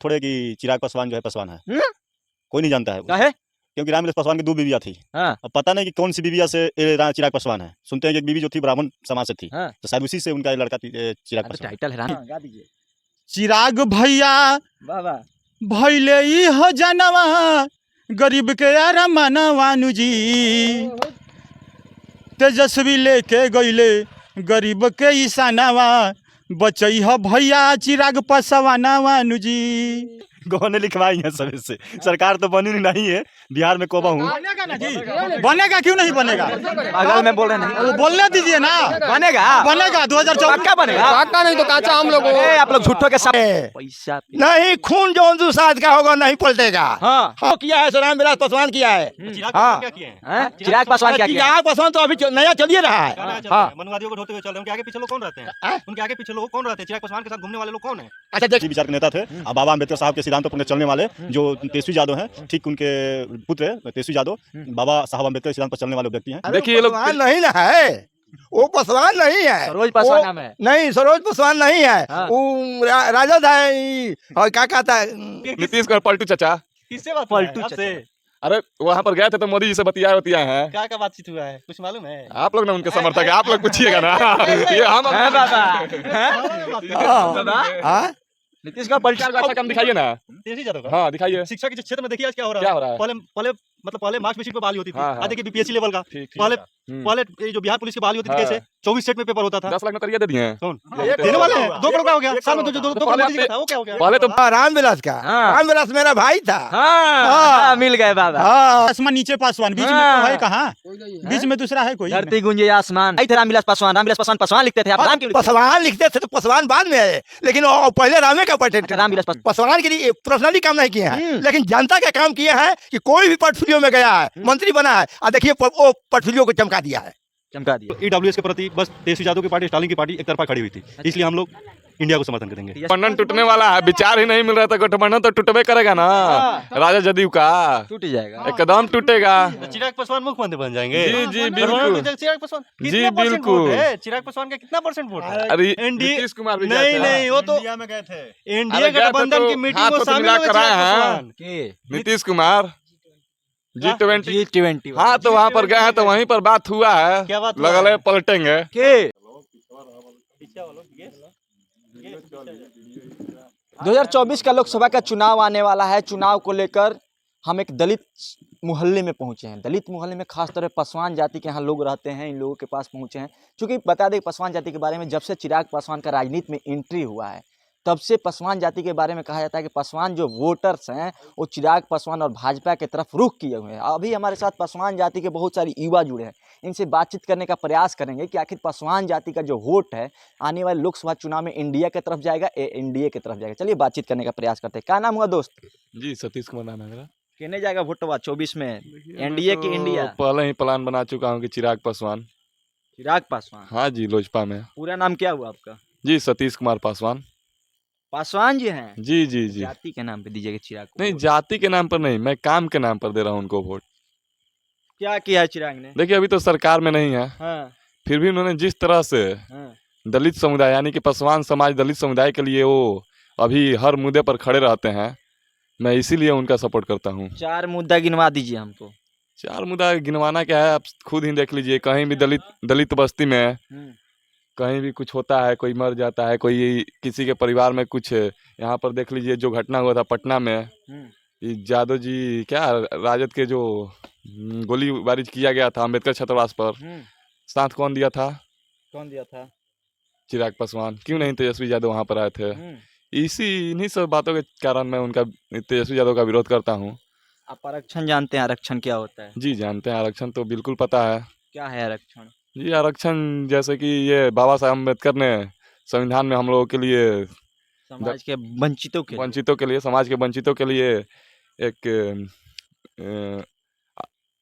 थोड़े कि चिराग पासवान जो है पासवान है। कोई नहीं जानता है क्या है? क्योंकि रामविलास पासवान की 2 बीवियां थी। हाँ। अब पता नहीं कि कौन सी बीविया से चिराग पासवान है। सुनते हैं कि एक बीवी जो थी ब्राह्मण समाज से थी। हाँ। तो शायद उसी से उनका लड़का चिराग अरे पासवान। टाइटल है राम, गा दीजिए। चिराग भैया वाह वाह। भैले ई हो जनवा गरीब के यार मनवानु जी, तेजस्वी लेके गईले गरीब के ईशानवा, बचई हो भैया चिराग पासवानवानु जी। गौने लिखवाई है सब इससे। सरकार तो बनी नहीं है बिहार में कोबा हूँ। बनेगा ना जी, बनेगा क्यों नहीं बनेगा? पागल में बोल रहे नहीं, बोलने दीजिए ना। बनेगा बनेगा 2024 पक्का बनेगा। पक्का नहीं तो काचा हम लोग आप लोग झूठों के साथ पैसा नहीं, खून जो दूसाद का होगा नहीं पलटेगा। हाँ हाँ किया है रामविलास पासवान किया है। चिराग हाँ। पासवान क्या किए हैं? हैं? चिराग पासवान क्या किया? चिराग पासवान तो अभी नया चलिए रहा है। हाँ। मनुवादियों को ढोते हुए चल रहे हैं। उनके आगे पीछे लोग कौन रहते हैं? उनके आगे पीछे लोग कौन रहते हैं? चिराग पासवान के साथ घूमने वाले लोग कौन हैं? अच्छा देख, विचार के नेता थे। अब बाबा अम्बेडकर साहब के सिद्धांतों पर चलने वाले जो तेजस्वी यादव हैं, ठीक उनके पुत्र तेजस्वी यादव बाबा साहब अम्बेडकर के सिद्धांत पर चलने वाले व्यक्ति हैं। देखिए ये लोग नहीं ना है, वो पासवान नहीं है। सरोज पासवान वो- नाम है। नहीं, सरोज पासवान नहीं है। हाँ। वो राजद है और क्या कहता है, नीतीश कुमार पलटू चाचा। किससे बात पलटू हुआ है? आपसे? अरे वहाँ पर गए थे तो मोदी जी से बतिया हैं। क्या बातचीत हुआ है? कुछ मालूम है? आप लोग ना उनके समर्थक है, आप लोग पूछिएगा ना। ये हम हैं बाबा? हाँ? नीतीश का पलटा अच्छा काम दिखाइए ना। तेजस्वी यादव का? हाँ दिखाइए। शिक्षा के क्षेत्र में देखिए आज क्या हो रहा है। क्या हो रहा है? पहले मार्क्स बेसिस पे बहाली होती थी। हाँ, हाँ। आज देखिए बीपीएससी लेवल का। ठीक पहले हम्म। पहले ये जो बिहार पुलिस की बहाली होती थी हाँ। कैसे 24 स्टेट में पेपर होता था। 10 लाख नौकरियां दे दिए हैं। कौन ये देने वाले हैं? 2 करोड़ का हो गया। एक साल में करोड़ जो का। 2 करोड़ का था वो क्या हो गया? पहले तो हाँ, रामविलास का। हाँ। रामविलास मेरा भाई था। हाँ मिल गए बाबा। हाँ। आसमान नीचे पासवान, बीच में हाँ। तो है कहाँ? बीच में दूसरा है कोई? धरती गुंजे आसमान। आई थे रामविलास पासवान, रामविलास पासवान पासवान लिखते थे। आप राम क्यों लिखते पासवान लिखते थे तो पासवान बाद में आए, लेकिन वो पहले रामे का थे? रामविलास पासवान। पासवान के लिए पर्सनली काम नहीं किए हैं, लेकिन जनता का काम किया है कि कोई भी पोर्टफोलियो में गया है, मंत्री बना है, और देखिए वो पोर्टफोलियो को चमका दिया है। चमका दिया। ईडब्ल्यूएस के प्रति बस तेजस्वी यादव की पार्टी, स्टालिन की पार्टी एक तरफा खड़ी हुई थी। इसलिए हम लोग इंडिया को समर्थन करेंगे। गठबंधन टूटने वाला है, विचार ही नहीं मिल रहा था। गठबंधन तो टूटबे करेगा ना। राजा जदयू का टूट जाएगा। एकदम टूटेगा। चिराग पासवान मुख्यमंत्री बन जाएंगे। जी जी बिल्कुल। चिराग पासवान जी, कितना परसेंट बिल्कुल। वोट है? चिराग पासवान का कितना परसेंट वोट है? अरे एनडीए नीतीश कुमार भी नहीं गए थे। नहीं वो तो इंडिया में गए थे। एनडीए अरे गए थे गठबंधन तो की मीटिंग हाथ में तो शामिल मिला हुए कर आए चिराग हैं। पासवान। Nitish Kumar G20 G20। हाँ तो वहाँ पर गए हैं तो वहीं पर बात हुआ है। क्या बात हुआ लगल है? है पलटेंगे। के 2024 का लोकसभा का चुनाव आने वाला है। चुनाव को लेकर हम एक दलित मोहल्ले में पहुंचे हैं। दलित मोहल्ले में खास तौर पर पासवान जाति के यहाँ लोग रहते हैं। इन लोगों के पास पहुंचे हैं क्योंकि बता दें पासवान जाति के बारे में, जब से चिराग पासवान का राजनीति में एंट्री हुआ है तब से पासवान जाति के बारे में कहा जाता है कि पासवान जो वोटर्स हैं वो चिराग पासवान और भाजपा की तरफ रुख किए हुए हैं। अभी हमारे साथ पासवान जाति के बहुत सारे युवा जुड़े हैं। इनसे बातचीत करने का प्रयास करेंगे कि आखिर पासवान जाति का जो वोट है आने वाले लोकसभा चुनाव में इंडिया की तरफ जाएगा, एनडीए की तरफ जाएगा। चलिए बातचीत करने का प्रयास करते हैं। क्या नाम हुआ दोस्त? जी सतीश कुमार नाम है मेरा। कहने जाएगा वोटवा 24 में, एनडीए की इंडिया? पहले ही प्लान बना चुका हूँ कि चिराग पासवान। चिराग पासवान। हाँ जी लोजपा में। पूरा नाम क्या हुआ आपका? जी सतीश कुमार पासवान। पासवान जी हैं? जी जी जी। जाति के नाम पे दीजिएगा चिराग को नहीं वोट। जाति के नाम पर नहीं, मैं काम के नाम पर दे रहा हूँ उनको वोट। क्या किया है चिराग ने? देखिए अभी तो सरकार में नहीं है, हाँ फिर भी उन्होंने जिस तरह से हाँ। दलित समुदाय यानी कि पासवान समाज दलित समुदाय के लिए वो अभी हर मुद्दे पर खड़े रहते हैं, मैं इसीलिए उनका सपोर्ट करता हूँ। 4 मुद्दा गिनवा दीजिए हमको। 4 मुद्दा गिनवाना क्या है, आप खुद ही देख लीजिए। कहीं भी दलित बस्ती में कहीं भी कुछ होता है, कोई मर जाता है, कोई किसी के परिवार में कुछ, यहाँ पर देख लीजिए जो घटना हुआ था पटना में, ये यादव जी क्या राजद के जो गोलीबारी किया गया था अम्बेडकर छात्रावास पर, साथ कौन दिया था? कौन दिया था? चिराग पासवान। क्यों नहीं तेजस्वी यादव वहाँ पर आए थे? इन्हीं सब बातों के कारण मैं उनका तेजस्वी यादव का विरोध करता हूँ। आप आरक्षण जानते हैं? आरक्षण क्या होता है? जी जानते हैं, आरक्षण तो बिल्कुल पता है। क्या है आरक्षण? जी आरक्षण जैसे कि ये बाबा साहब अम्बेडकर ने संविधान में हम लोगों के लिए, समाज के वंचितों के लिए। वंचितों के लिए, समाज के वंचितों के लिए एक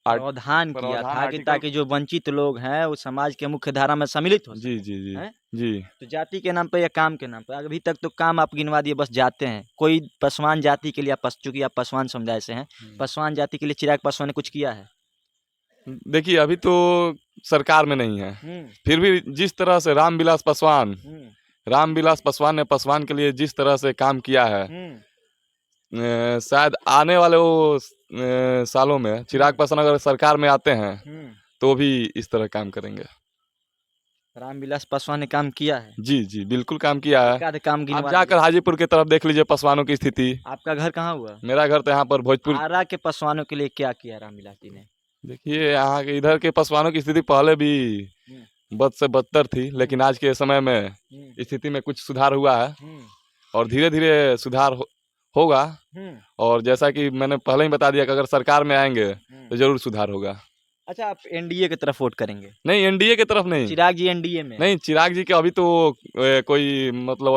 प्रावधान किया था कि ताकि जो वंचित लोग हैं वो समाज के मुख्य धारा में सम्मिलित हो सके। जी जी जी हैं? जी। तो जाति के नाम पर या काम के नाम पर अभी तक तो काम आप गिनवा दिए, बस जाते हैं। कोई पासवान जाति के लिए, चूंकि आप पासवान समुदाय से हैं, पासवान जाति के लिए चिराग पासवान ने कुछ किया है? देखिए अभी तो सरकार में नहीं है, फिर भी जिस तरह से रामविलास पासवान ने पासवान के लिए जिस तरह से काम किया है, शायद आने वाले वो सालों में चिराग पासवान अगर सरकार में आते हैं तो भी इस तरह काम करेंगे। रामविलास पासवान ने काम किया है, जी जी बिल्कुल काम किया है। क्या काम आप गिनवा जाकर हाजीपुर की तरफ देख लीजिए पासवानों की स्थिति। आपका घर कहाँ हुआ? मेरा घर तो यहाँ पर भोजपुर। आरा के पासवानों के लिए क्या किया रामविलास जी ने? देखिए यहाँ के इधर के पासवानों की स्थिति पहले भी बद से बदतर थी, लेकिन आज के समय में स्थिति में कुछ सुधार हुआ है और धीरे धीरे सुधार होगा। और जैसा कि मैंने पहले ही बता दिया कि अगर सरकार में आएंगे तो जरूर सुधार होगा। अच्छा, आप एनडीए की तरफ वोट करेंगे? नहीं, एनडीए की तरफ नहीं। चिराग जी एनडीए में? नहीं, चिराग जी के अभी तो कोई मतलब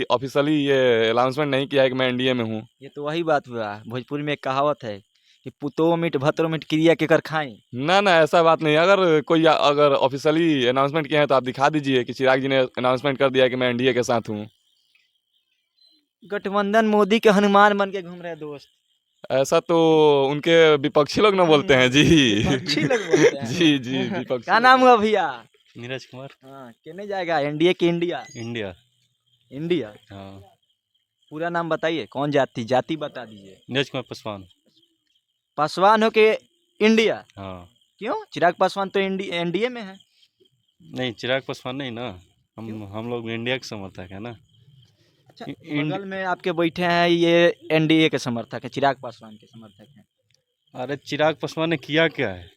ऑफिशियली ये अनाउंसमेंट नहीं किया है कि मैं एनडीए में हूँ। ये तो वही बात हुआ, भोजपुरी में एक कहावत है कि पुतो मीट भतरो मीट क्रिया के कर खाएं। ना ना, ऐसा बात नहीं। अगर ऑफिशियली अनाउंसमेंट किया है तो आप दिखा दीजिए कि चिराग जी ने अनाउंसमेंट कर दिया है कि मैं एनडीए के साथ हूँ। गठबंधन मोदी के हनुमान बन के घूम रहे हैं दोस्त। ऐसा तो उनके विपक्षी लोग ना बोलते हैं जी। विपक्षी लोग बोलते हैं। जी जी विपक्षी। क्या नाम हुआ भैया? नीरज कुमार। हाँ, कहने जाएगा एनडीए की इंडिया? इंडिया। इंडिया। हाँ। पूरा नाम बताइए, कौन जाति बता दीजिए। नीरज कुमार पासवान। पासवान हो के इंडिया? हाँ। क्यों? चिराग पासवान तो एनडीए में है। नहीं, चिराग पासवान नहीं ना, हम लोग इंडिया के समर्थक है ना। अच्छा, बगल में आपके बैठे हैं ये एनडीए के समर्थक है, चिराग पासवान के समर्थक हैं। अरे चिराग पासवान ने किया क्या है?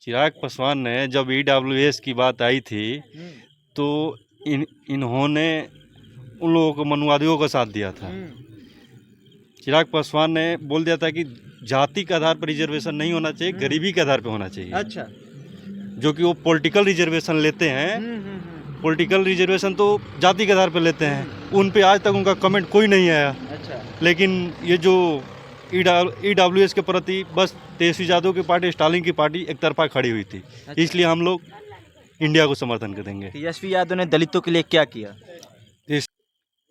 चिराग पासवान ने जब ईडब्ल्यूएस की बात आई थी तो इन्होंने उन लोगों को, मनुवादियों का साथ दिया था। चिराग पासवान ने बोल दिया था कि जाति के आधार पर रिजर्वेशन नहीं होना चाहिए, गरीबी के आधार पर होना चाहिए। अच्छा, जो कि वो पॉलिटिकल रिजर्वेशन लेते हैं, पॉलिटिकल रिजर्वेशन तो जाति के आधार पर लेते हैं। उन पे आज तक उनका कमेंट कोई नहीं आया। अच्छा। लेकिन ये जो ईडब्ल्यूएस के प्रति बस तेजस्वी यादव की पार्टी, स्टालिन की पार्टी एक तरफा खड़ी हुई थी। इसलिए हम लोग इंडिया को समर्थन करेंगे। तेजस्वी यादव ने दलितों के लिए क्या किया? तेज-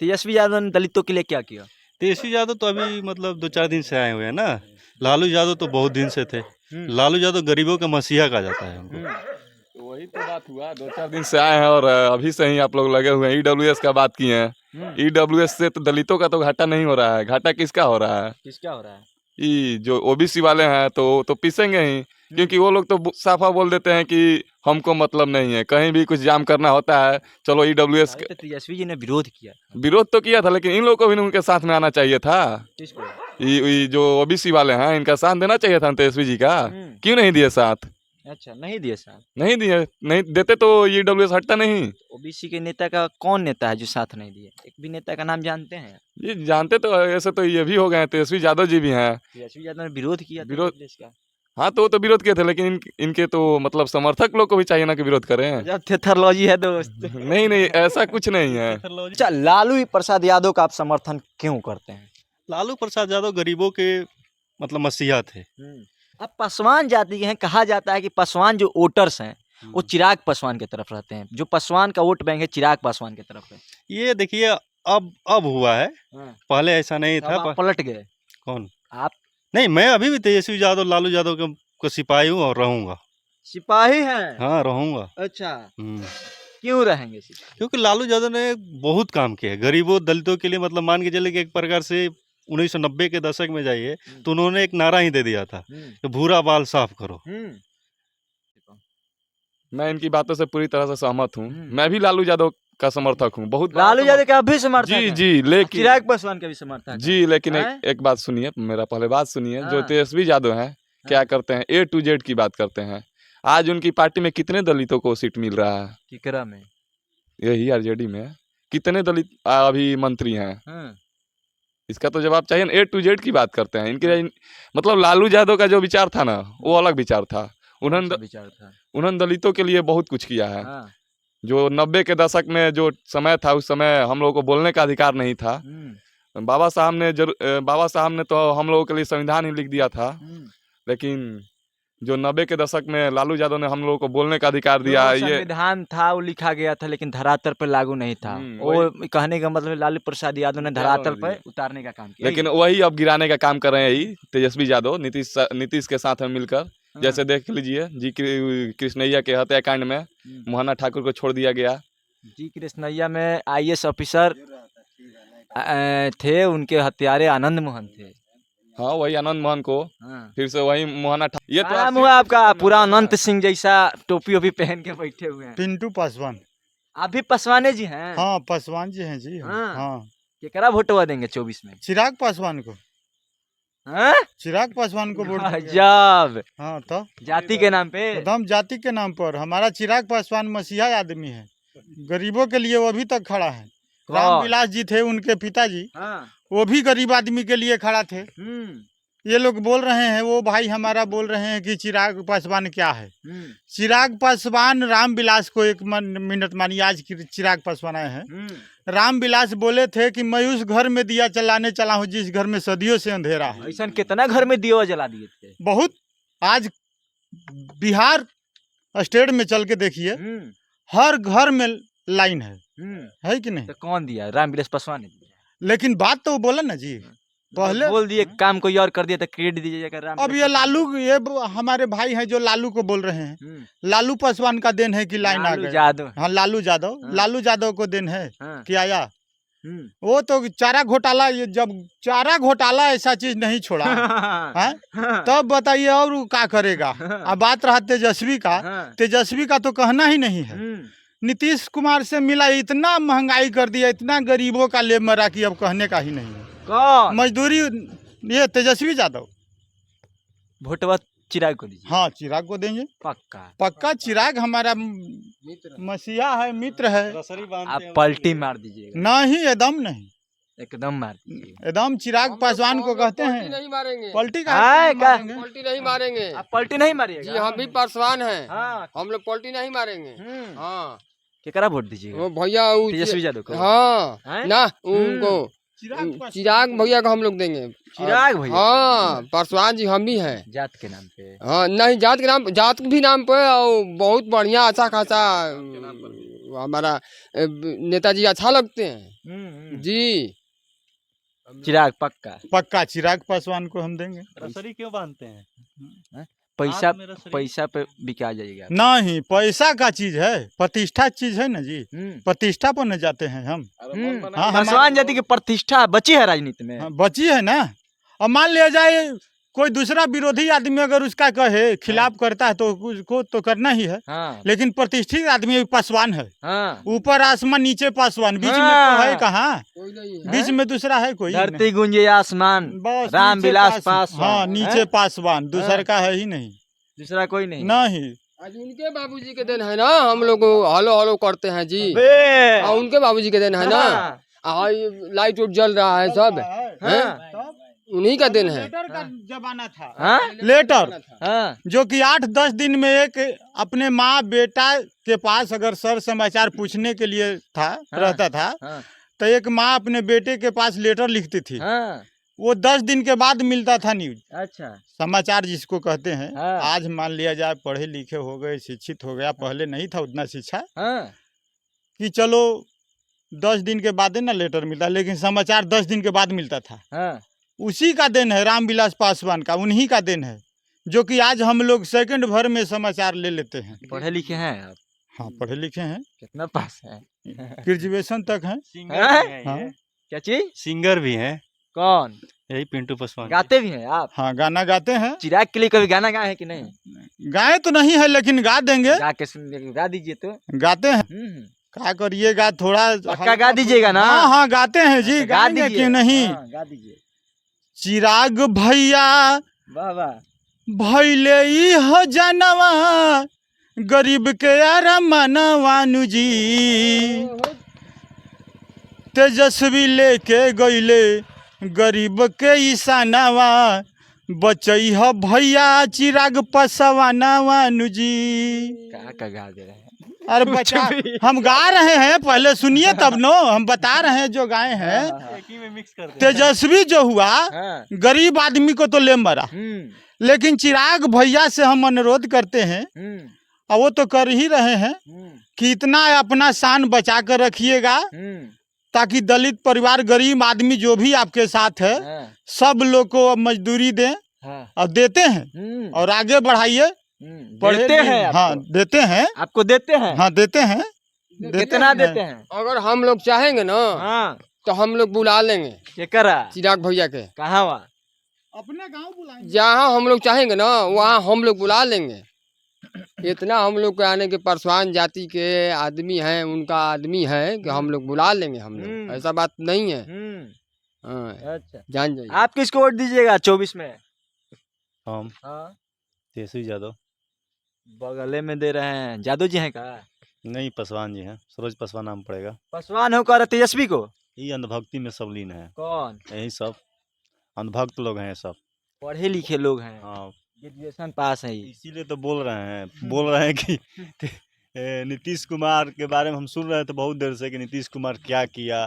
तेजस्वी यादव ने दलितों के लिए क्या किया? तेजस्वी यादव तो अभी मतलब 2-4 दिन से आए हुए हैं ना। लालू यादव तो बहुत दिन से थे। लालू यादव गरीबों का मसीहा कहा जाता है उनको। तो वही तो बात हुआ, 2-4 दिन से आए हैं और अभी से ही आप लोग लगे हुए हैं। ईडब्ल्यूएस का बात किए हैं। ईडब्ल्यूएस से तो दलितों का तो घाटा नहीं हो रहा है। घाटा किसका हो रहा है? किसका हो रहा है? ये जो ओबीसी वाले हैं तो पीसेंगे ही, क्योंकि वो लोग तो साफा बोल देते हैं कि हमको मतलब नहीं है, कहीं भी कुछ जाम करना होता है चलो ईडब्ल्यूएस। तो तेजस्वी जी ने विरोध किया। विरोध तो किया था, लेकिन इन लोगों को भी उनके साथ में आना चाहिए था। किसको? ये जो ओबीसी वाले हैं इनका साथ देना चाहिए था तेजस्वी जी का। क्यों नहीं दिए साथ? अच्छा, नहीं दिए साथ? नहीं दिए, नहीं देते तो ईडब्ल्यूएस हटता नहीं। ओबीसी के नेता का कौन नेता है जो साथ नहीं दिए? एक भी नेता का नाम जानते हैं? ये जानते तो ऐसे तो ये भी हो गए हैं, तेजस्वी यादव जी भी हैं। तेजस्वी यादव ने विरोध किया। विरोध- का हाँ तो वो तो विरोध किए थे, लेकिन इनके तो मतलब समर्थक लोग को भी चाहिए ना कि विरोध करें। जब थेथरलॉजी है दोस्त। नहीं नहीं, ऐसा कुछ नहीं है। अच्छा, लालू प्रसाद यादव का आप समर्थन क्यों करते हैं? लालू प्रसाद यादव गरीबों के मतलब मसीहा थे। अब पासवान जाति के हैं, कहा जाता है कि पासवान जो वोटर्स हैं वो चिराग पासवान की तरफ रहते हैं। जो पासवान का वोट बैंक है चिराग पासवान की तरफ है। ये देखिए अब हुआ है, पहले ऐसा नहीं अब था। आप पलट गए। कौन? आप? नहीं, मैं अभी भी तेजस्वी यादव, लालू यादव को सिपाही हूँ और रहूंगा। सिपाही हैं? हाँ, रहूंगा। अच्छा, क्यों रहेंगे सिपाही? क्योंकि लालू यादव ने बहुत काम किया है गरीबों दलितों के लिए। मतलब मान के चले कि एक प्रकार से 1990 के दशक में जाइए तो उन्होंने एक नारा ही दे दिया था कि भूरा बाल साफ करो। मैं इनकी बातों से पूरी तरह से सहमत हूँ। मैं भी लालू यादव का समर्थक हूँ, बहुत लालू यादव का भी समर्थक जी हैं? जी, लेकिन चिराग पासवान का भी समर्थक हैं? जी, लेकिन हैं? एक बात सुनिए, मेरा पहले बात सुनिए। जो हाँ। तेजस्वी यादव हैं क्या करते हैं, A to Z की बात करते हैं। आज उनकी पार्टी में कितने दलितों को सीट मिल रहा है? किकरा में? यही आरजेडी में कितने दलित अभी मंत्री हैं? इसका तो जवाब चाहिए ना। A to Z की बात करते हैं। इनके मतलब लालू यादव का जो विचार था ना वो अलग विचार था। उन्होंने दलितों के लिए बहुत कुछ किया है। जो 90 के दशक में जो समय था, उस समय हम लोगों को बोलने का अधिकार नहीं था। बाबा साहब ने तो हम लोगों के लिए संविधान ही लिख दिया था। लेकिन जो 90 के दशक में लालू यादव ने हम लोगों को बोलने का अधिकार दिया। ये संविधान था, वो लिखा गया था, लेकिन धरातल पर लागू नहीं था। वो कहने का मतलब लालू प्रसाद यादव ने धरातल पर उतारने का काम किया। लेकिन वही अब गिराने का काम कर रहे हैं। यही तेजस्वी यादव नीतीश के साथ में मिलकर। जैसे देख लीजिए जी कृष्णैया के हत्याकांड में मोहना ठाकुर को छोड़ दिया गया। जी कृष्णैया में IAS ऑफिसर थे, उनके हत्यारे आनंद मोहन थे। हाँ वही आनंद मोहन को हाँ। फिर से वही मोहना ये तो नाम हुआ आपका पूरा अनंत सिंह जैसा टोपी ओपी पहन के बैठे हुए हैं। पिंटू पासवान। आप भी पासवाने जी हैं? हाँ पासवान जी हैं जी। हाँ। हाँ केकरा वोटवा देंगे 24 में? चिराग पासवान को। हाँ? चिराग पासवान को वोट देंगे। गजब। हाँ तो जाति के नाम पे? एकदम जाति के नाम पर। हमारा चिराग पासवान मसीहा आदमी है, गरीबों के लिए वो भी तक खड़ा है। रामविलास जी थे उनके पिताजी, हाँ। वो भी गरीब आदमी के लिए खड़ा थे। ये लोग बोल रहे हैं, वो भाई हमारा बोल रहे हैं कि चिराग पासवान क्या है। चिराग पासवान रामविलास को एक मिनट मानिए, आज की चिराग पासवान आए हैं। रामविलास बोले थे कि मैं उस घर में दिया जलाने चला हूँ जिस घर में सदियों से अंधेरा है। ऐसा कितना घर में दिया जला दिए थे? बहुत। आज बिहार स्टेट में चल के देखिए, हर घर में लाइन है कि नहीं? तो कौन दिया? रामविलास पासवान ने दिया। लेकिन बात तो वो बोला ना जी, पहले बोल दिए काम कोई और कर दिया तो क्रेडिट दीजिएगा। अब ये लालू, ये हमारे भाई हैं जो लालू को बोल रहे हैं, लालू पासवान का देन है कि लाइन आ गई। यादव। हाँ लालू यादव, हाँ। लालू यादव को देन है हाँ। कि आया। वो तो चारा घोटाला, ये जब चारा घोटाला ऐसा चीज नहीं छोड़ा है तब बताइए और वो क्या करेगा। अब बात रहा तेजस्वी का, तेजस्वी का तो कहना ही नहीं है। नीतीश कुमार से मिला, इतना महंगाई कर दिया, इतना गरीबों का लेब मरा कि अब कहने का ही नहीं है। कौन? मजदूरी, ये तेजस्वी यादव। वोटवा चिराग को दीजिए। हाँ चिराग को देंगे पक्का। पक्का। चिराग हमारा मसीहा है, मित्र है। आप पलटी मार दीजिएगा। नहीं एकदम नहीं, एकदम मार दीजिएगा। एकदम चिराग पासवान को कहते हैं। नहीं मारेंगे। पलटी का हाँ, मारेंगे? पलटी नहीं मारेंगे। आप पलटी नहीं मारिएगा? जी हम भी पासवान हैं। हाँ। हम लोग पलटी नहीं मारेंगे। हाँ केकरा वोट दीजिएगा? वो भैया तेजस्वी यादव को? हाँ हैं? ना उनको चिराग भैया को हम लोग देंगे। चिराग भैया? हाँ पासवान जी हम भी हैं। जात के नाम पे? हाँ नहीं जात के नाम, जात भी नाम पे, और बहुत बढ़िया अच्छा खासा हमारा नेताजी अच्छा लगते हैं जी। चिराग पक्का। पक्का चिराग पासवान को हम देंगे। रसरी क्यों बांधते हैं? पैसा पैसा पे बिका जाएगा। नहीं, पैसा का चीज है, प्रतिष्ठा चीज है ना जी, प्रतिष्ठा पर न जाते हैं हम। हाँ, पासवान जाति की प्रतिष्ठा बची है राजनीति में। हाँ, बची है ना। अब मान लिया जाए कोई दूसरा विरोधी आदमी अगर उसका कहे खिलाफ करता है तो उसको तो करना ही है। हाँ। लेकिन प्रतिष्ठित आदमी पासवान है। हाँ। ऊपर आसमान नीचे पासवान, बीच में तो है कहाँ? बीच में दूसरा है कोई? धरती गुंजे आसमान, बस रामविलास पासवान। हाँ नीचे पासवान, दूसरा का है ही नहीं। दूसरा कोई नहीं। नहीं, आज उनके बाबूजी के दिन है ना, हम लोग हलो हलो करते हैं जी। उनके बाबूजी के दिन है ना, लाइट उट जल रहा है सब, उन्हीं का दिन है। लेटर का जमाना था। हाँ? लेटर हाँ। जो कि 8-10 दिन में एक अपने माँ बेटा के पास अगर सर समाचार पूछने के लिए था रहता था, तो एक माँ अपने बेटे के पास लेटर लिखती थी। वो 10 दिन के बाद मिलता था न्यूज। अच्छा। समाचार जिसको कहते हैं। हाँ। आज मान लिया जाए पढ़े लिखे हो गए, शिक्षित हो गया, पहले नहीं था उतना शिक्षा कि चलो 10 दिन के बाद ना लेटर मिलता, लेकिन समाचार 10 दिन के बाद मिलता था। उसी का दिन है रामविलास पासवान का, उन्हीं का दिन है जो कि आज हम लोग सेकंड भर में समाचार ले लेते हैं। पढ़े लिखे हैं आप? हाँ पढ़े लिखे हैं। कितना पास है? ग्रेजुएशन तक है। हाँ? क्या चीज? सिंगर भी हैं। कौन? यही पिंटू पासवान। गाते भी हैं आप? हाँ गाना गाते हैं। चिराग के लिए कभी गाना गाए हैं कि नहीं? गाए तो नहीं है लेकिन गा देंगे। गा दीजिए तो। गाते हैं। क्या करिएगा, थोड़ा पक्का गा दीजिएगा ना? हाँ हाँ गाते हैं जी, गा गाएंगे दीजिए। क्यों नहीं। गा दीजिए। चिराग भैया वाह वाह। भैले ई हो जानवा, गरीब के अरमानवानु जी, तेजस्वी लेके गईले गरीब के ईशानवा, बचई हो भैया चिराग पासवानवानु जी। क्या गा दे रहे हैं? अरे बचा, हम गा रहे हैं, पहले सुनिए तब नो, हम बता रहे हैं जो गाए हैं। एक ही में मिक्स कर दे। तेजस्वी जो हुआ गरीब आदमी को तो ले मरा, लेकिन चिराग भैया से हम अनुरोध करते हैं, और वो तो कर ही रहे हैं, कि इतना अपना शान बचा कर रखिएगा ताकि दलित परिवार, गरीब आदमी जो भी आपके साथ है, सब लोग को मजदूरी दें और देते हैं, और आगे बढ़ाइए। देते हैं? हाँ देते हैं। आपको देते हैं? हाँ देते हैं। कितना देते हैं? अगर हम लोग चाहेंगे ना तो हम लोग बुला लेंगे क्या करा चिराग भैया के। कहाँ वहाँ अपने गांव बुलाएंगे। जहाँ हम लोग चाहेंगे ना वहाँ हम लोग बुला लेंगे। इतना हम लोग के आने के परसवान जाति के आदमी हैं, उनका आदमी है कि हम लोग बुला लेंगे हम लोग, ऐसा बात नहीं है। हाँ, अच्छा जान जाइए। आप किसको वोट दीजिएगा 24 में? हम हाँ तेजस्वी यादव। बगले में दे रहे हैं, जादू जी हैं का? नहीं, पासवान जी हैं, सरोज पासवान नाम पड़ेगा। पासवान होकर तेजस्वी को? ये अंधभक्ति में सब लीन है, कौन? यही सब अंधभक्त लोग हैं सब। पढ़े लिखे लोग हैं, हाँ, ग्रेजुएशन पास है ये। इसीलिए तो बोल रहे हैं कि नीतीश कुमार के बारे में हम सुन रहे थे बहुत देर से कि नीतीश कुमार क्या किया।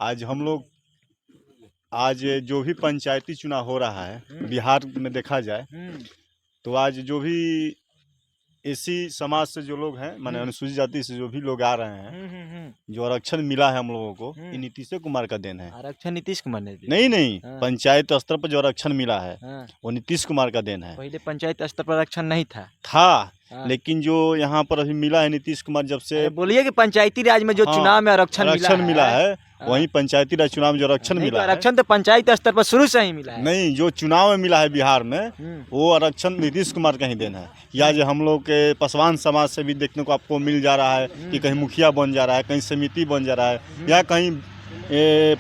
आज हम लोग आज जो भी पंचायती चुनाव हो रहा है बिहार में देखा जाए तो आज जो भी एसी समाज से जो लोग हैं, माने अनुसूचित जाति से जो भी लोग आ रहे हैं, जो आरक्षण मिला है हम लोगों को, ये नीतीश कुमार का देन है। आरक्षण नीतीश कुमार ने दिया? नहीं, हाँ। पंचायत स्तर पर जो आरक्षण मिला है हाँ। वो नीतीश कुमार का देन है। पहले पंचायत स्तर पर आरक्षण नहीं था। हाँ। लेकिन लेकिन जो यहाँ पर अभी मिला है नीतीश कुमार जब से बोलिए कि पंचायती राज में जो हाँ, चुनाव में आरक्षण मिला है वहीं पंचायती राज चुनाव में जो आरक्षण नहीं, तो मिला है, आरक्षण तो पंचायत स्तर पर शुरू से ही मिला है। नहीं, जो चुनाव में मिला है बिहार में वो आरक्षण नीतीश कुमार का ही देन है। या जो हम लोग के पासवान समाज से भी देखने को आपको मिल जा रहा है कि कहीं मुखिया बन जा रहा है, कहीं समिति बन जा रहा है, या कहीं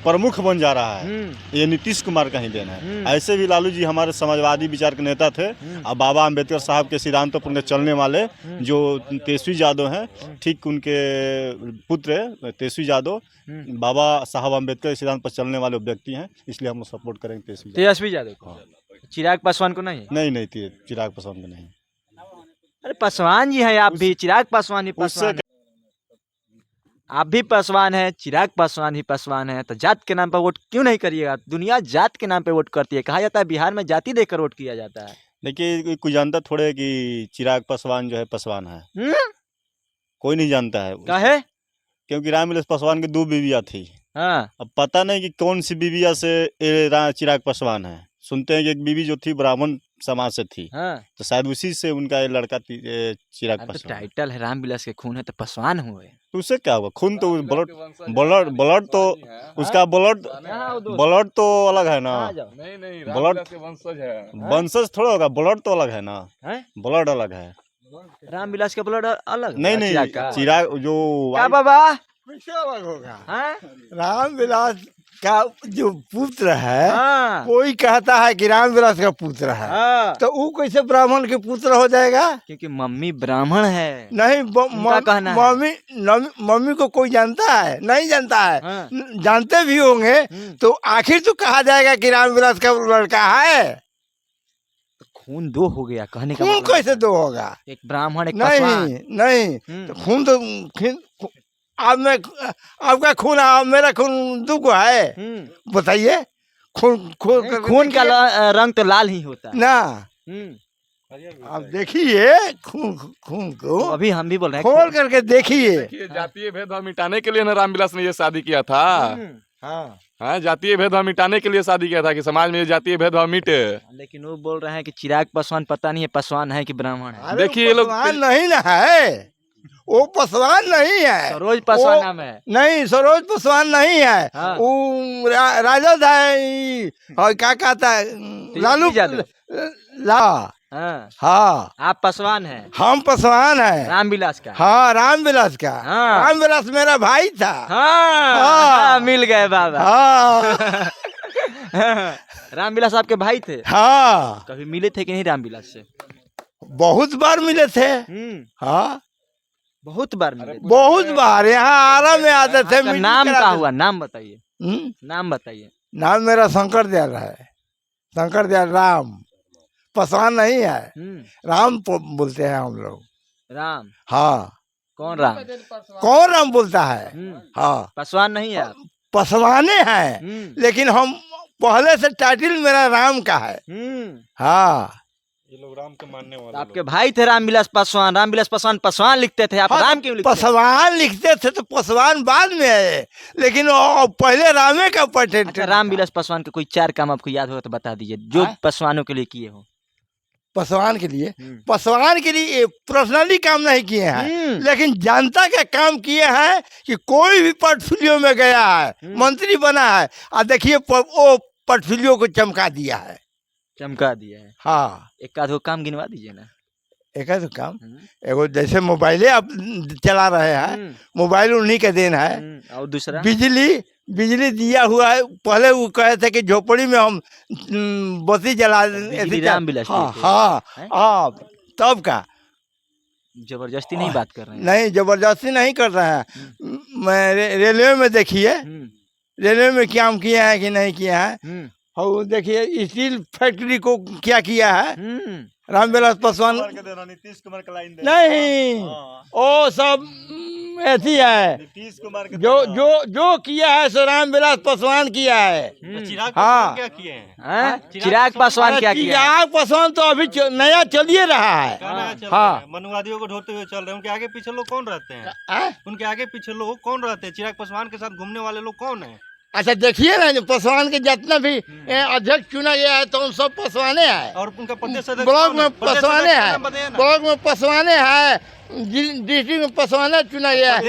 प्रमुख बन जा रहा है, ये नीतीश कुमार का ही देन है। ऐसे भी लालू जी हमारे समाजवादी विचार के नेता थे, और बाबा अम्बेडकर साहब के सिद्धांतों पर चलने वाले जो तेजस्वी यादव हैं, ठीक उनके पुत्र तेजस्वी यादव बाबा साहब अम्बेडकर के सिद्धांत पर चलने वाले व्यक्ति हैं, इसलिए हम लोग सपोर्ट करेंगे तेजस्वी यादव को। चिराग पासवान को नहीं? नहीं, चिराग पासवान को नहीं। अरे पासवान जी हैं आप भी, चिराग पासवान ही पासवान है। आप भी पासवान है, चिराग पासवान ही पासवान है, तो जात के नाम पर वोट क्यों नहीं करिएगा? दुनिया जात के नाम पे वोट करती है, कहा जाता है बिहार में जाति देकर वोट किया जाता है। देखिए, कोई जानता थोड़े कि चिराग पासवान जो है पासवान है, कोई नहीं जानता है। काहे? क्योंकि रामविलास पासवान की 2 बीवियाँ थी। हाँ। अब पता नहीं कि कौन सी बीविया से चिराग पासवान है। सुनते हैं कि एक बीवी जो थी ब्राह्मण समाज से थी, हाँ। तो शायद उसी से उनका ये लड़का चिराग तो पासवान। टाइटल है रामविलास के खून है तो पासवान हुए। तो उससे क्या होगा? खून तो ब्लड तो उसका ब्लड तो अलग है ना। नहीं, ब्लड के वंशज है। वंशज थोड़ा होगा, ब्लड तो अलग है ना। ब्लड अलग है। रामविलास का ब्लड अलग? नहीं, चिराग जो क्या बाबा कैसे अलग होगा? हाँ? रामविलास का जो पुत्र है, हाँ। कोई कहता है कि रामविलास का पुत्र है, हाँ। तो वो कैसे ब्राह्मण के पुत्र हो जाएगा? क्योंकि मम्मी ब्राह्मण है। नहीं, उनका कहना है। मम्मी को कोई जानता है? नहीं जानता है। हाँ। जानते भी होंगे तो आखिर तो कहा जाएगा कि रामविलास का लड़का है। खून 2 हो गया कहने का खून मतलब कैसे 2 होगा? एक ब्राह्मण एक पासवान। नहीं, तो खून तो अब मैं आपका खून मेरा खून 2 है, बताइए। खून का रंग तो लाल ही होता है ना। अब देखिए खून को, तो अभी हम भी बोल रहे हैं खोल करके देखिए। जातीय भेदभाव मिटाने के लिए ना रामविलास ने ये शादी किया था। हाँ, जातीय भेदभाव मिटाने के लिए शादी किया था कि समाज में ये जातीय भेदभाव मिटे। लेकिन वो बोल रहे हैं कि चिराग पासवान पता नहीं है पासवान है कि ब्राह्मण है। देखिए, ये लोग पासवान नहीं ना है, वो पासवान नहीं है। सरोज पासवान नाम है। नहीं, सरोज पासवान नहीं है। हाँ। वो राजद है, और क्या कहता है, लालू यादव। हाँ, आप पासवान है, हम पासवान है। रामविलास का। हाँ, रामविलास का। हाँ। रामविलास मेरा भाई था। हाँ, मिल गए बाबा। हाँ। रामविलास आपके भाई थे? हाँ, कभी मिले थे कि नहीं रामविलास से? बहुत बार मिले थे। हाँ, बहुत बार मिले थे। बहुत बार यहाँ आरा में आते थे। आपका नाम क्या हुआ? नाम बताइए। नाम बताइए। नाम मेरा शंकर दयाल है, शंकर दयाल राम। पासवान नहीं है, राम बोलते हैं हम लोग। राम? हाँ। कौन राम? कौन राम बोलता है? हाँ, पासवान नहीं है। पासवाने हैं, लेकिन हम पहले से टाइटल मेरा राम का है। हाँ, ये लोग राम के मानने वाले आपके भाई थे रामविलास पासवान। रामविलास पासवान पासवान लिखते थे, आप हाँ, राम क्यों लिखते हैं? पासवान लिखते थे तो पासवान बाद में है, लेकिन पहले रामे का पटे। अच्छा, रामविलास पासवान के कोई 4 काम आपको याद होगा तो बता दीजिए, जो पासवानों के लिए किए हो। पासवान के लिए, पासवान के लिए पर्सनली काम नहीं किए हैं, लेकिन जनता का काम किए हैं कि कोई भी पोर्टफोलियो में गया है, मंत्री बना है, और देखिए वो पोर्टफोलियो को चमका दिया है। चमका दिया है। हाँ, एक आध काम गिनवा दीजिए ना। एक है तो काम, एगो जैसे मोबाइले आप चला रहे हैं, मोबाइल उन्हीं के देन है। और दूसरा बिजली दिया हुआ है। पहले वो कहे थे कि झोपड़ी में हम बत्ती जला राम विलास हाँ, तब का जबरदस्ती नहीं बात कर रहे हैं। नहीं, जबरदस्ती नहीं कर रहे हैं। मैं रेलवे में देखिए, रेलवे में काम किए हैं कि नहीं किए हैं। और देखिए स्टील फैक्ट्री को क्या किया है रामविलास पासवान। नीतीश कुमार का लाइन नहीं, वो सब ऐसी है। नीतीश कुमार जो किया है सो रामविलास पासवान किया है। हाँ, क्या किए हैं? चिराग पासवान क्या किया? चिराग पासवान तो अभी नया चलिए रहा है। हाँ, मनुवादियों को ढोते हुए चल रहे हैं। उनके आगे पीछे लोग कौन रहते हैं? उनके आगे पीछे लोग कौन रहते हैं? चिराग पासवान के साथ घूमने वाले लोग कौन है? अच्छा देखिए ना, पासवान के जितना भी अध्यक्ष चुना गया है तो उन सब पासवाने हैं। और उनका प्रदेश ब्लॉक में पासवाने है, ब्लॉक में पासवाने है, डिस्ट्रिक्ट में पासवाने चुना गया है।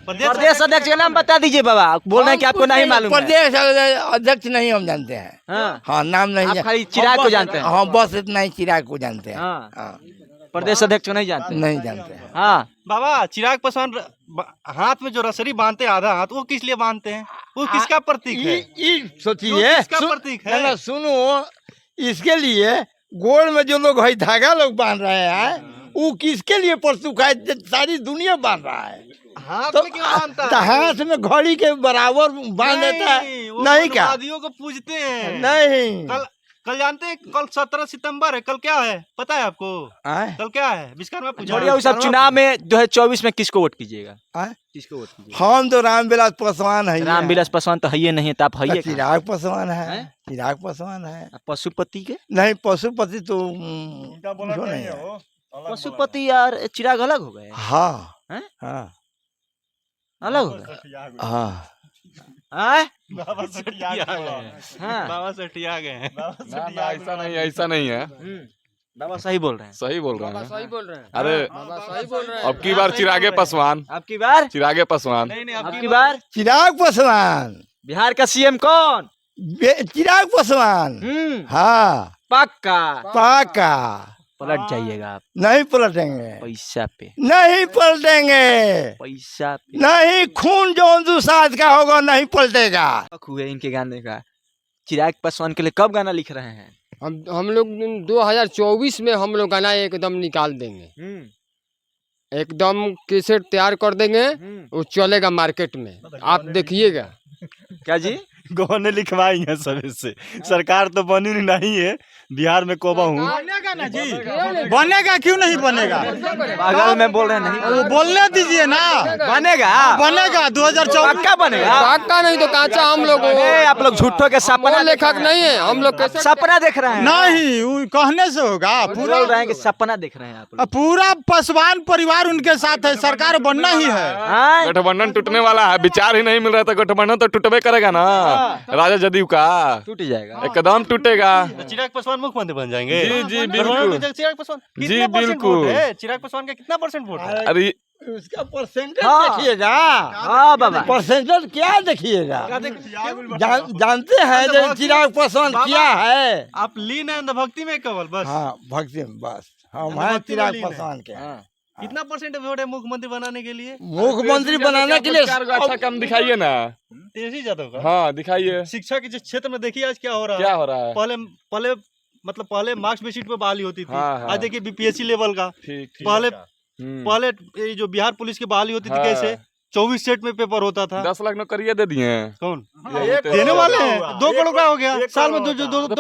प्रदेश अध्यक्ष का नाम बता दीजिए बाबा। बोल रहे हैं कि आपको नहीं मालूम है। प्रदेश अध्यक्ष नहीं हम जानते हैं। हाँ, नाम नहीं आप खाली चिराग को जानते हैं। हाँ, बस इतना ही चिराग को जानते हैं। हाँ, प्रदेश अध्यक्ष को नहीं जानते। नहीं जानते हैं। हाँ बाबा, चिराग पासवान हाथ में जो रसरी बांधते हैं, आधा हाथ, वो किस लिए बांधते हैं? वो किसका प्रतीक है? सोचिए, किसका प्रतीक है? सुनो, इसके लिए गोड़ में जो लोग है धागा लोग बांध रहे हैं, वो किसके लिए प्रतीक है? सारी दुनिया बांध रहा है। हाथ तो में क्यों बांधता है? हाथ में घड़ी के बराबर बांध देता है। वो नहीं क्या? मनुवादियों को पूजते हैं। नहीं, कल जानते हैं, कल 17 सितंबर है। कल क्या है पता है आपको? कल क्या है? विश्वकर्मा पूजा। छोड़िए वो सब। चुनाव में 2024 में किसको वोट कीजिएगा? किसको वोट कीजिएगा? हम तो रामविलास पासवान है। रामविलास पासवान तो है ही नहीं, तो आप है चिराग पासवान है। चिराग पासवान है। पशुपति के नहीं, पशुपति तो नहीं है। पशुपति यार चिराग अलग हो गए। हाँ, हाँ, अलग हो गए। हाँ, बाबा सटिया गए। बाबा सटिया गए हैं। ऐसा नहीं, ऐसा नहीं है। बाबा सही बोल रहे हैं। सही बोल रहे हैं। सही बोल रहे हैं। अरे सही बोल रहे हैं। अब की बार चिरागे पासवान, आपकी बार चिरागे पासवान। नहीं, आपकी बार चिराग पासवान। बिहार का सीएम कौन? चिराग पासवान। हाँ, पक्का। पलट जाइएगा आप। नहीं पलटेंगे। पैसा पे नहीं पलटेंगे। पैसा पे नहीं, खून जो दुसाद का होगा नहीं पलटेगा। हुए इनके गाने का। चिराग पासवान के लिए कब गाना लिख रहे हैं? हम लोग 2024 में हम लोग गाना एकदम निकाल देंगे। एकदम कैसेट तैयार कर देंगे, वो चलेगा मार्केट में, आप देखिएगा। क्या जी? गाने लिखवाएंगे सब इससे। सरकार तो बनी नहीं है बिहार में। कोबा हूँ, बनेगा ना जी, बनेगा, क्यों नहीं बनेगा? पागल में बोल रहे हैं। नहीं वो बोलने दीजिए ना। बनेगा, बनेगा 2024 पक्का बनेगा। पक्का नहीं तो काचा हम लोग। आप लोग झूठों के सपना लेखक नहीं है हम लोग। सपना देख रहे हैं। नहीं, वो कहने से होगा। पूरा बोल रहे हैं कि सपना देख रहे हैं आप लोग। पूरा पासवान परिवार उनके साथ है, सरकार बनना ही है। गठबंधन टूटने वाला है, विचार ही नहीं मिल रहा था। गठबंधन तो टूटबे करेगा ना, राजा जदयू का टूट जाएगा, एकदम टूटेगा। चिराग पासवान मुख्यमंत्री बन जाएंगे। जी बिल्कुल। चिराग पासवान जी बिल्कुल। चिराग पासवान का कितना परसेंट वोट है? अरे उसका परसेंटेज देखिएगा। हाँ बाबा, परसेंटेज क्या देखिएगा? जानते हैं जो चिराग पासवान क्या है? आप लीन है भक्ति में केवल बस। हाँ, भक्ति में बस हम हैं चिराग पासवान के। कितना परसेंट वोट है मुख्यमंत्री बनाने के लिए? मुख्यमंत्री बनाने के लिए अच्छा काम दिखाइए ना। तेजस्वी यादव का। हाँ दिखाइए। शिक्षा के क्षेत्र में देखिए आज क्या हो रहा है। क्या हो रहा है? पहले मार्क्स बेसिस पे बहाली होती थी। हाँ, हाँ। आज देखिए बीपीएससी लेवल का। ठीक। पहले ये जो बिहार पुलिस की बहाली होती थी कैसे 24 सेट में पेपर होता था। 10 लाख नौकरियां दे दिए। कौन देने वाले हैं? 2 करोड़ का हो गया साल में। 2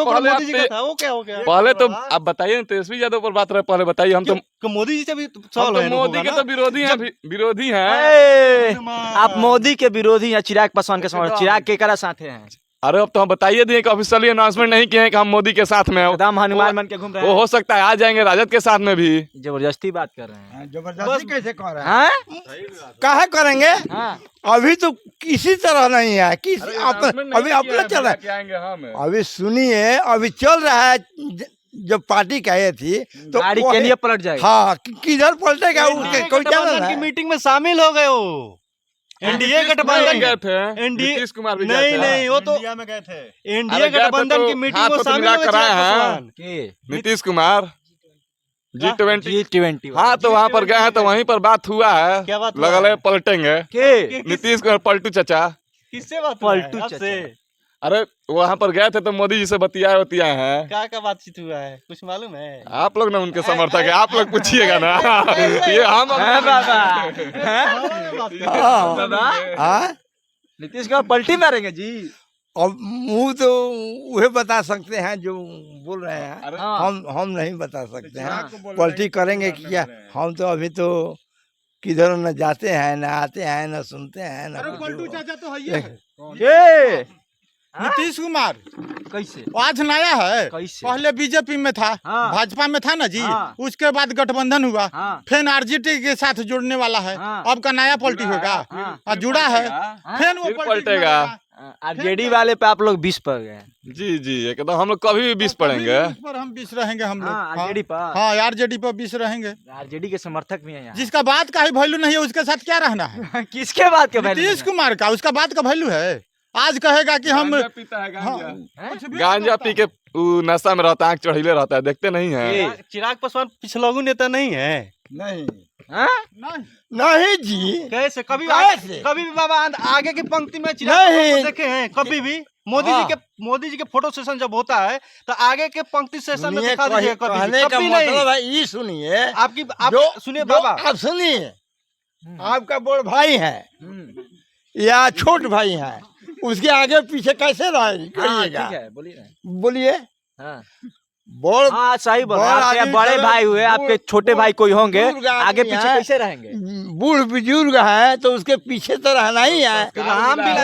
करोड़ मोदी जी का था, वो क्या हो गया? पहले तो आप बताइए ना, तेजस्वी यादव पर बात रहे, पहले बताइए। हम तो मोदी जी से भी सवाल है। मोदी के तो विरोधी हैं, विरोधी हैं। आप मोदी के विरोधी हैं, चिराग पासवान के समर्थक। चिराग के करा साथ हैं? अरे अब तो हम बताइए दिए कि ऑफिशियली अनाउंसमेंट नहीं किए हैं कि हम मोदी के साथ में। एकदम हनुमान बन के घूम रहे वो हैं। हो सकता है आ जाएंगे राजद के साथ में भी। जबरदस्ती बात कर रहे हैं। जबरदस्ती कैसे कर रहे हाँ? काहे करेंगे? हाँ। अभी तो किसी तरह नहीं है। अभी अपना चल रहा है। आएंगे हम। अभी सुनिए, अभी चल रहा है जब पार्टी कहे थी तो गाड़ी के लिए पलट जाएगा। हाँ किधर पलटेगा उसके कोई क्या गठबंधन की मीटिंग में शामिल हो गए वो। एनडीए गठबंधन गए थे, एनडीए नीतीश कुमार भी गए नहीं थे। नहीं वो तो इंडिया में गए थे। एनडीए अरे गए थे गठबंधन तो की मीटिंग हाथ में तो शामिल मिला हो गए कर आए चिराग हैं। पासवान। नीतीश कुमार G20। G20 हाँ तो वहाँ पर गए हैं तो वहीं पर बात हुआ है, क्या बात हुआ लगल है? है पलटेंगे के नीतीश कुमार पलटू चाचा। किससे बात हुआ है? पलटू आपसे? अरे वहाँ पर गए थे तो मोदी जी से बतियाए हैं। क्या बातचीत हुआ है, कुछ मालूम है? आप लोग ना उनके समर्थक है, आप लोग पूछिएगा ना। ये हम हैं बाबा? हाँ नीतीश कुमार पलटी मारेंगे जी। और मुँह तो वह बता सकते हैं जो बोल रहे हैं। अरे हाँ। हम नहीं बता सकते हैं पलटी करेंगे क्या। हम तो अभी तो किधर न जाते हैं न आते हैं न सुनते हैं न अरे कुछ। पलटू चाचा तो है ये ये नीतीश कुमार कैसे आज नया है। कैसे? पहले बीजेपी में था, हाँ। भाजपा में था ना जी। हाँ। उसके बाद गठबंधन हुआ, हाँ। फिर आरजेडी के साथ जुड़ने वाला है। हाँ। अब का नया पलटी होगा हाँ। और जुड़ा है, फिर वो फिर पलटी पलटेगा। मारेगा। आरजेडी वाले पे आप लोग 20 पर गए। जी जी एकदम हम लोग कभी भी 20 पढ़ेंगे। इस पर हम 20 रहेंगे हम लोग। हाँ, आरजेडी पर। हाँ आरजेडी पर 20 रहेंगे। आरजेडी के समर्थक भी हैं यहाँ। जिसका बात का ही वैल्यू नहीं है उसके साथ क्या रहना है। किसके बात के पहले? नीतीश कुमार का उसका बात का वैल्यू है। आज कहेगा कि हम गांजा पीता है हाँ, गांजा। कुछ भी गांजा करता पी के उ नशा में रहता है, आँख चढ़ीले रहता है, देखते नहीं है। चिराग पासवान पिछलगू नेता नहीं है। नहीं हाँ? नहीं। नहीं जी कैसे कभी कैसे? कभी भी बाबा आगे की पंक्ति में चिराग नहीं। पासवान को देखे हैं? कभी भी मोदी जी के फोटो सेशन जब होता है तो आगे के पंक्ति सेशन में सुनिए, दिखा दीजिए कभी कहने का कभी मतलब नहीं। है ये सुनिए आपकी आप जो सुनिए जो बाबा, आप सुनिए आपका बड़ भाई है या छोट भाई है उसके आगे पीछे कैसे हाँ, करिएगा। ठीक है, बोलिए ना। बोलिए हाँ। बड़ हाँ सही बोल रहे हैं। बड़ आपके आदमी बड़े सब भाई हुए, बूढ़- आपके छोटे भाई कोई होंगे, बुजुर्ग आदमी आगे पीछे हैं। कैसे रहेंगे? बूढ़ बुजुर्ग है तो उसके पीछे तो रहना ही है। तो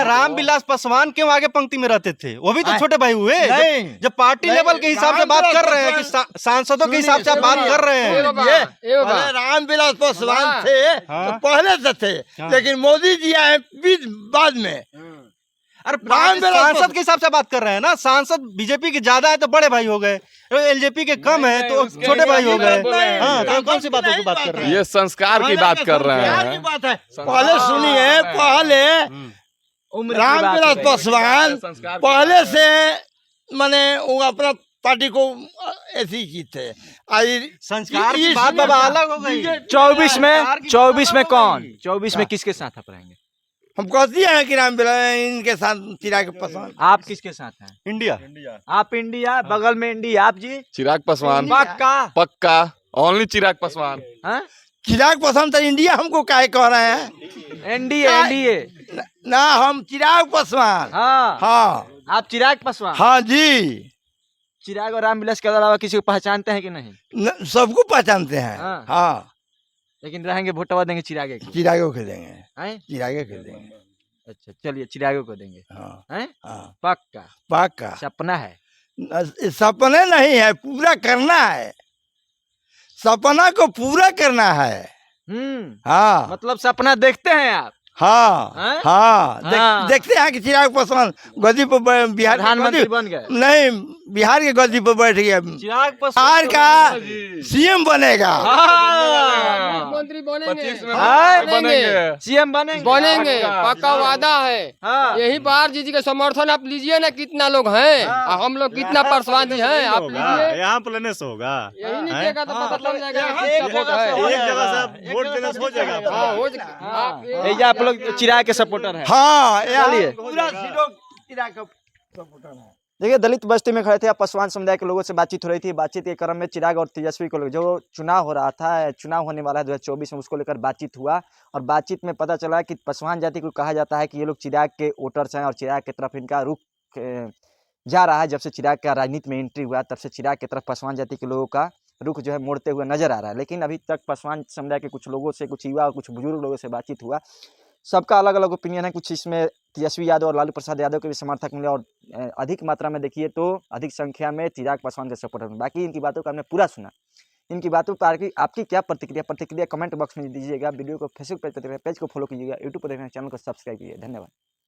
रामविलास पासवान क्यों आगे पंक्ति में रहते थे? वो भी तो छोटे भाई हुए। नहीं। जब पार्टी नहीं, लेवल के हिसाब से बात कर रहे हैं कि सांसदों के हिसाब से आप बात कर रहे हैं। पहले रामविलास पासवान थे हाँ। तो पहले से थे लेकिन मोदी जी आए बाद में। अरे रामविलास सांसद के हिसाब से बात कर रहे हैं ना। सांसद बीजेपी के ज्यादा है तो बड़े भाई हो गए, एलजेपी के कम है तो छोटे भाई हो गए। हाँ तो कौन सी बातों की बात कर रहे हैं? ये संस्कार की बात कर रहे संस्कार की हैं। बात है। पहले सुनिए पहले उम्र की बात रामविलास है। पासवान संस्कार पहले से माने वो अपना पार्टी को ऐसी की थे। संस्कार की बात बाबा अलग हो गई। 24 में संस्कार की 24 में बात अलग हो कौन? गई। 24 में किसके साथ आप रहेंगे? हम कहती हैं कि रामविलास इनके साथ चिराग पासवान। आप किसके साथ हैं? इंडिया आप इंडिया, बगल में इंडिया, आप जी चिराग पासवान पक्का? पक्का, ओनली चिराग पासवान। हाँ? चिराग पासवान तो इंडिया हमको काहे कह रहे हैं। NDA NDA. ना हम चिराग पासवान। हाँ हाँ आप चिराग पासवान। हाँ जी चिराग और रामविलास के अलावा किसी को पहचानते हैं कि नहीं? सबको पहचानते हैं। हाँ। हाँ लेकिन रहेंगे वोटवा देंगे चिरागे को। चिरागो को देंगे। हैं? चिरागे को देंगे। अच्छा चलिए चिरागे को देंगे। हाँ हैं? हाँ पक्का पक्का। सपना है। सपने नहीं है, पूरा करना है। सपना को पूरा करना है। हाँ मतलब सपना देखते हैं आप? हाँ हैं? हाँ हाँ। देखते हैं कि चिराग पासवान गद्दी पर बिहार के प्रधानमंत्री गद्दी- बन गए। नहीं बिहार के गद्दी पर बैठ गया। चिराग बिहार का सीएम बनेगा। मुख्यमंत्री बनेंगे। 25 में हाँ, बनेंगे। सीएम बनेंगे। बनेंगे, पक्का वादा है। हाँ। यही बार जी का समर्थन आप लीजिए ना, कितना लोग हैं और हम लोग कितना पासवान जी हैं, आप लीजिए। यहाँ प्लेने से होगा। यही नहीं देगा तो पता चल जाएगा एक किसका वोट है। एक जगह से आप वोट देने से हो जाएगा। हाँ, हो जाएगा। आप ये- ये आप लोग चिराग के सपोर्टर हैं। हाँ यहाँ चलिए। पूरा सीटों चिराग का सपोर्टर है। देखिए दलित बस्ती में खड़े थे, पासवान समुदाय के लोगों से बातचीत हो रही थी। बातचीत के क्रम में चिराग और तेजस्वी को जो चुनाव हो रहा था, चुनाव होने वाला है 2024 में, उसको लेकर बातचीत हुआ और बातचीत में पता चला कि पासवान जाति को कहा जाता है कि ये लोग चिराग के वोटर्स हैं और चिराग की तरफ इनका रुख जा रहा है। जब से चिराग का राजनीति में एंट्री हुआ तब से चिराग की तरफ पासवान जाति के लोगों का रुख जो है मोड़ते हुए नजर आ रहा है। लेकिन अभी तक पासवान समुदाय के कुछ लोगों से, कुछ युवा और कुछ बुजुर्ग लोगों से बातचीत हुआ, सबका अलग अलग ओपिनियन है। कुछ इसमें तेजस्वी यादव और लालू प्रसाद यादव के भी समर्थक मिले और अधिक मात्रा में देखिए तो अधिक संख्या में चिराग पासवान के सपोर्टर में। बाकी इनकी बातों को हमने पूरा सुना। इनकी बातों पर आपकी क्या प्रतिक्रिया कमेंट बॉक्स में दीजिएगा। वीडियो को फेसबुक पेज पर पेज को फॉलो कीजिएगा, यूट्यूब पर देखना, चैनल को सब्सक्राइब कीजिए। धन्यवाद।